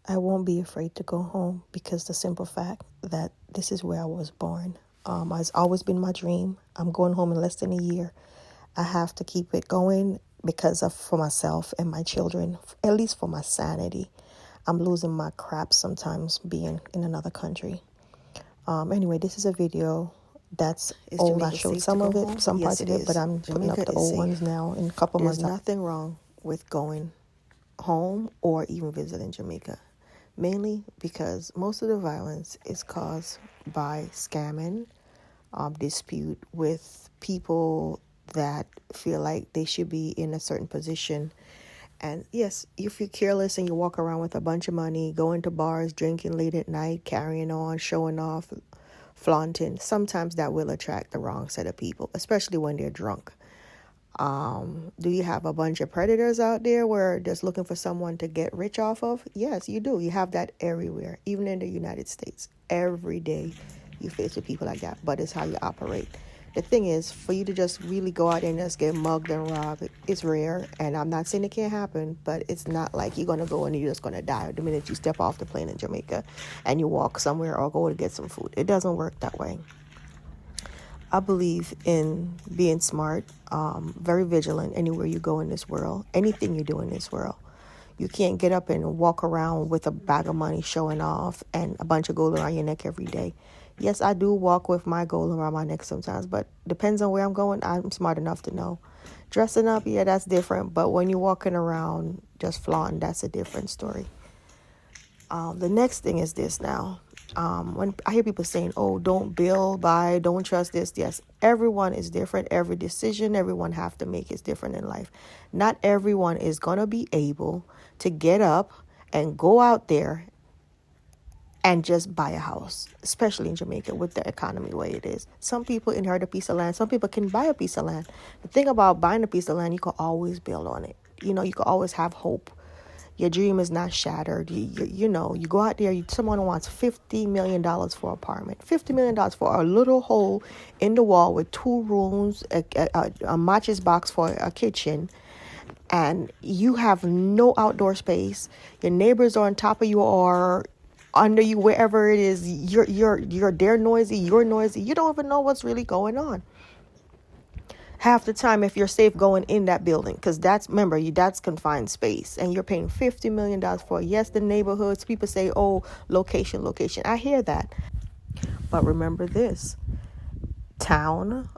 I won't be afraid to go home because the simple fact that this is where I was born. It's always been my dream. I'm going home in less than a year. I have to keep it going because of for myself and my children, at least for my sanity. I'm losing my crap sometimes being in another country. Anyway, this is a video that's old. I showed some of it, some parts of it, but I'm putting up the old ones now in a couple months. There's nothing wrong with going home or even visiting Jamaica, mainly because most of the violence is caused by scamming, dispute with people that feel like they should be in a certain position. And yes, if you're careless and you walk around with a bunch of money, going to bars, drinking late at night, carrying on, showing off, flaunting, sometimes that will attract the wrong set of people, especially when they're drunk. Do you have a bunch of predators out there where just looking for someone to get rich off of? Yes, you do. You have that everywhere, even in the United States. Every day you face with people like that, but it's how you operate. The thing is, for you to just really go out there and just get mugged and robbed, it's rare. And I'm not saying it can't happen, but it's not like you're going to go and you're just going to die the minute you step off the plane in Jamaica and you walk somewhere or go to get some food. It doesn't work that way. I believe in being smart, very vigilant anywhere you go in this world, anything you do in this world. You can't get up and walk around with a bag of money showing off and a bunch of gold around your neck every day. Yes, I do walk with my gold around my neck sometimes, but depends on where I'm going. I'm smart enough to know. Dressing up, yeah, that's different. But when you're walking around just flaunting, that's a different story. The next thing is this now. When I hear people saying, oh, don't build, buy, don't trust this. Yes, everyone is different. Every decision everyone have to make is different in life. Not everyone is going to be able to get up and go out there and just buy a house, especially in Jamaica with the economy the way it is. Some people inherit a piece of land. Some people can buy a piece of land. The thing about buying a piece of land, you can always build on it. You know, you can always have hope. Your dream is not shattered. You know, you go out there, someone wants $50 million for an apartment. $50 million for a little hole in the wall with 2 rooms, a mattress box for a kitchen, and you have no outdoor space. Your neighbors are on top of you or under you, wherever it is. They're noisy, you're noisy. You don't even know what's really going on half the time if you're safe going in that building, because that's confined space, and you're paying $50 million for it. Yes, the neighborhoods, people say, oh, location. I hear that, but remember this: town,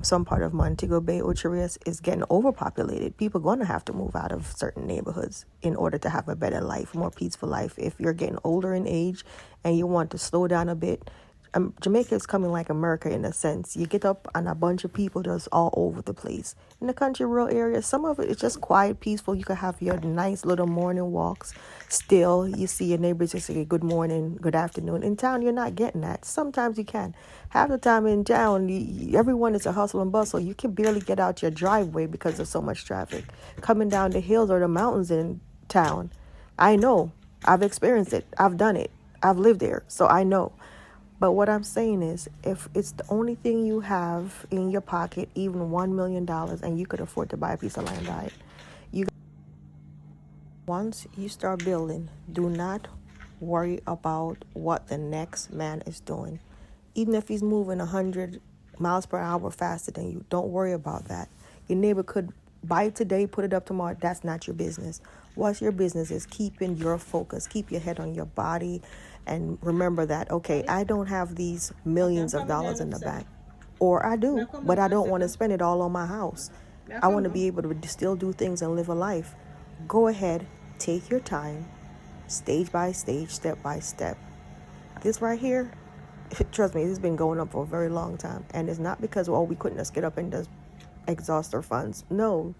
some part of Montego Bay, Ocho Rios is getting overpopulated. People are going to have to move out of certain neighborhoods in order to have a better life, more peaceful life. If you're getting older in age and you want to slow down a bit, Jamaica is coming like America in a sense. You get up and a bunch of people just all over the place. In the country, rural areas, some of it is just quiet, peaceful. You can have your nice little morning walks. Still, you see your neighbors just say good morning, good afternoon. In town, you're not getting that. Sometimes you can. Half the time in town, everyone is a hustle and bustle. You can barely get out your driveway because of so much traffic. Coming down the hills or the mountains in town. I know. I've experienced it. I've done it. I've lived there, so I know. But what I'm saying is, if it's the only thing you have in your pocket, even $1 million, and you could afford to buy a piece of land, once you start building, do not worry about what the next man is doing. Even if he's moving 100 miles per hour faster than you, don't worry about that. Your neighbor could buy it today, put it up tomorrow. That's not your business. What's your business is keeping your focus, keep your head on your body, and remember that, okay, I don't have these millions of dollars in the bank. Or I do, but I don't want to spend it all on my house. I want to be able to still do things and live a life. Go ahead, take your time, stage by stage, step by step. This right here, trust me, this has been going up for a very long time. And it's not because, we couldn't just get up and just exhaust our funds. No,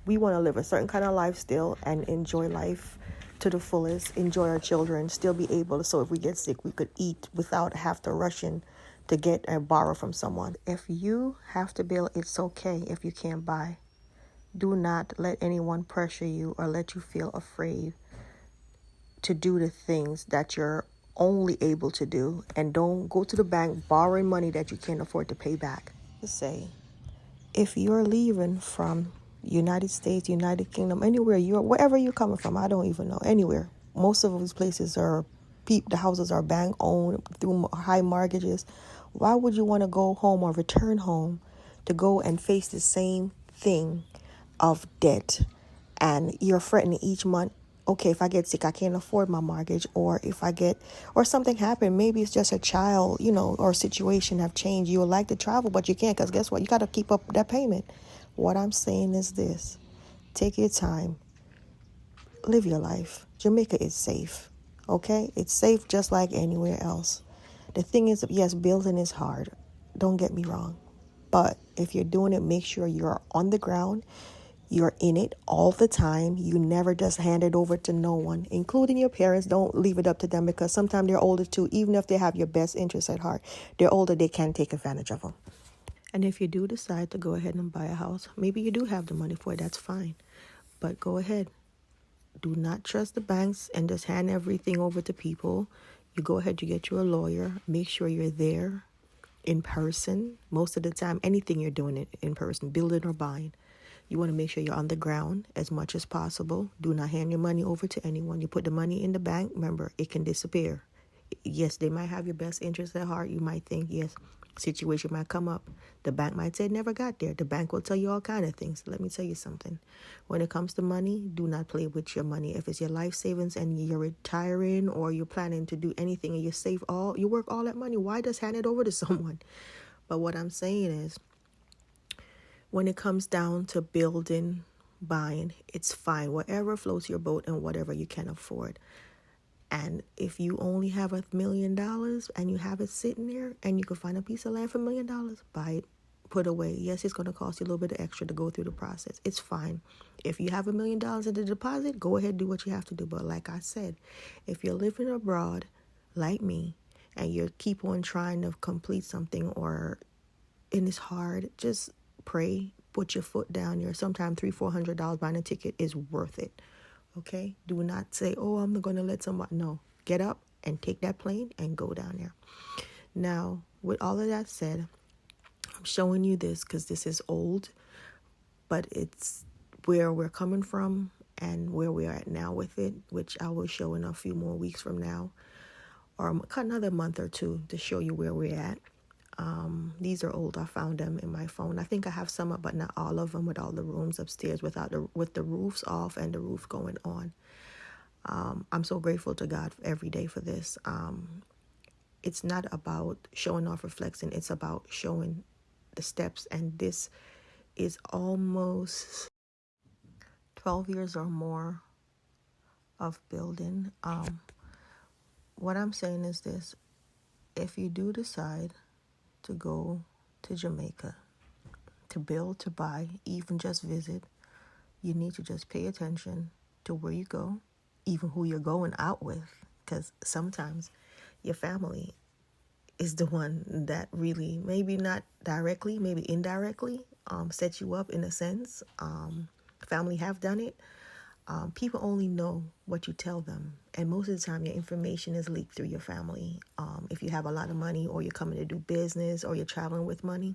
we want to live a certain kind of life still and enjoy life to the fullest, enjoy our children, still be able to, so if we get sick, we could eat without have to rush in to get and borrow from someone. If you have to build, it's okay if you can't buy. Do not let anyone pressure you or let you feel afraid to do the things that you're only able to do, and don't go to the bank borrowing money that you can't afford to pay back. To say, if you're leaving from United States, United Kingdom, anywhere wherever you're coming from, I don't even know, anywhere, most of these places are the houses are bank owned through high mortgages. Why would you want to go home or return home to go and face the same thing of debt? And you're threatening each month, okay, if I get sick, I can't afford my mortgage, or if I get, or something happened, maybe it's just a child, or situation have changed. You would like to travel, but you can't, because guess what? You got to keep up that payment. What I'm saying is this: take your time, live your life. Jamaica is safe, okay? It's safe just like anywhere else. The thing is, yes, building is hard. Don't get me wrong. But if you're doing it, make sure you're on the ground. You're in it all the time. You never just hand it over to no one, including your parents. Don't leave it up to them, because sometimes they're older too. Even if they have your best interests at heart, they're older, they can take advantage of them. And if you do decide to go ahead and buy a house, maybe you do have the money for it, that's fine. But go ahead. Do not trust the banks and just hand everything over to people. You go ahead, you get you a lawyer. Make sure you're there in person. Most of the time, anything you're doing it in person, building or buying. You want to make sure you're on the ground as much as possible. Do not hand your money over to anyone. You put the money in the bank, remember, it can disappear. Yes, they might have your best interest at heart. You might think, yes, situation might come up. The bank might say it never got there. The bank will tell you all kind of things. Let me tell you something. When it comes to money, do not play with your money. If it's your life savings and you're retiring or you're planning to do anything and you work all that money, why just hand it over to someone? But what I'm saying is, when it comes down to building, buying, it's fine. Whatever floats your boat and whatever you can afford. And if you only have $1 million and you have it sitting there and you can find a piece of land for $1 million, buy it, put away. Yes, it's going to cost you a little bit of extra to go through the process. It's fine. If you have $1 million in the deposit, go ahead and do what you have to do. But like I said, if you're living abroad like me and you keep on trying to complete something and it's hard, just pray, put your foot down. Sometimes $300-$400 buying a ticket is worth it. Okay? Do not say, oh, I'm going to let somebody. No. Get up and take that plane and go down there. Now, with all of that said, I'm showing you this because this is old, but it's where we're coming from and where we are at now with it, which I will show in a few more weeks from now, or another month or two to show you where we're at. These are old. I found them in my phone. I think I have some, but not all of them, with all the rooms upstairs with the roofs off and the roof going on. I'm so grateful to God every day for this. It's not about showing off or flexing. It's about showing the steps. And this is almost 12 years or more of building. What I'm saying is this: if you do decide to go to Jamaica, to build, to buy, even just visit, you need to just pay attention to where you go, even who you're going out with, because sometimes your family is the one that really, maybe not directly, maybe indirectly, set you up in a sense. Family have done it. People only know what you tell them, and most of the time your information is leaked through your family. If you have a lot of money, or you're coming to do business, or you're traveling with money,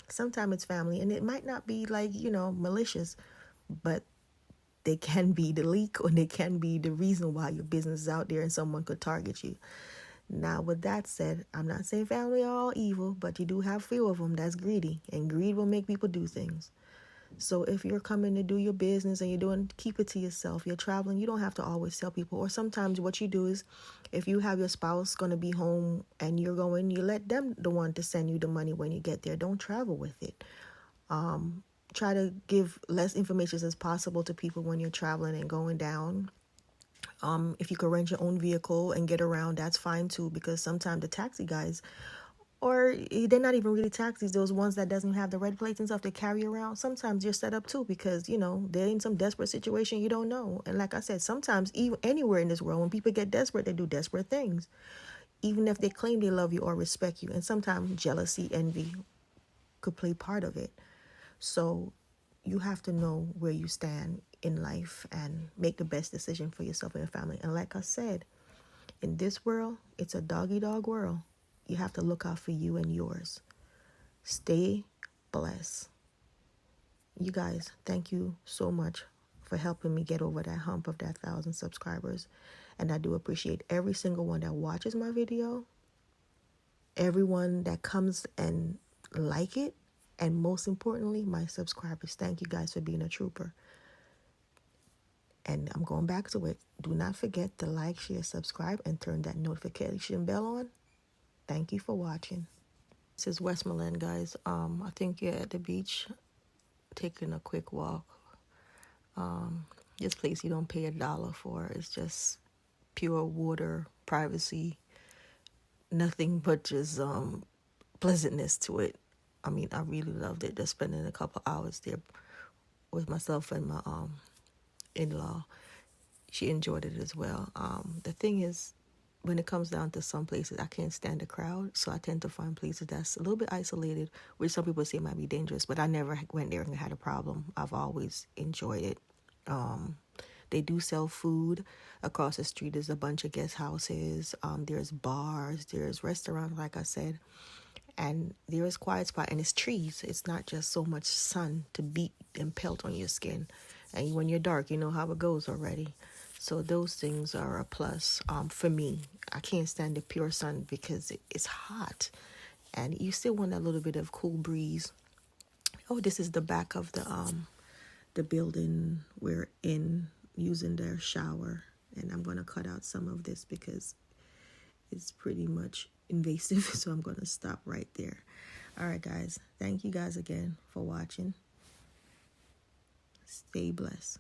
sometimes it's family, and it might not be like, malicious, but they can be the leak, or they can be the reason why your business is out there and someone could target you. Now, with that said, I'm not saying family are all evil, but you do have a few of them that's greedy, and greed will make people do things. So if you're coming to do your business and keep it to yourself. You're traveling, you don't have to always tell people. Or sometimes what you do is, if you have your spouse going to be home and you're going, you let them the one to send you the money when you get there. Don't travel with it. Try to give less information as possible to people when you're traveling and going down. If you could rent your own vehicle and get around, that's fine too, because sometimes the taxi guys, or they're not even really taxis, those ones that doesn't have the red plates and stuff they carry around, sometimes you're set up too, because they're in some desperate situation you don't know. And like I said, sometimes even anywhere in this world, when people get desperate, they do desperate things, even if they claim they love you or respect you. And sometimes jealousy, envy could play part of it. So you have to know where you stand in life and make the best decision for yourself and your family. And like I said, in this world, it's a doggy dog world. You have to look out for you and yours. Stay blessed. You guys, thank you so much for helping me get over that hump of that 1,000 subscribers. And I do appreciate every single one that watches my video, everyone that comes and like it, and most importantly, my subscribers. Thank you guys for being a trooper. And I'm going back to it. Do not forget to like, share, subscribe, and turn that notification bell on. Thank you for watching. This is Westmoreland, guys. I think you're at the beach, taking a quick walk. This place you don't pay $1 for. It's just pure water, privacy, nothing but just pleasantness to it. I mean, I really loved it. Just spending a couple hours there with myself and my in-law. She enjoyed it as well. The thing is, when it comes down to some places, I can't stand the crowd, so I tend to find places that's a little bit isolated, which some people say might be dangerous, but I never went there and had a problem. I've always enjoyed it. They do sell food. Across the street is a bunch of guest houses. There's bars, there's restaurants, like I said, and there is quiet spot, and it's trees. It's not just so much sun to beat and pelt on your skin. And when you're dark, you know how it goes already. So those things are a plus for me. I can't stand the pure sun because it's hot, and you still want a little bit of cool breeze. Oh, this is the back of the building we're in, using their shower, and I'm gonna cut out some of this because it's pretty much invasive. So I'm gonna stop right there. All right, guys. Thank you guys again for watching. Stay blessed.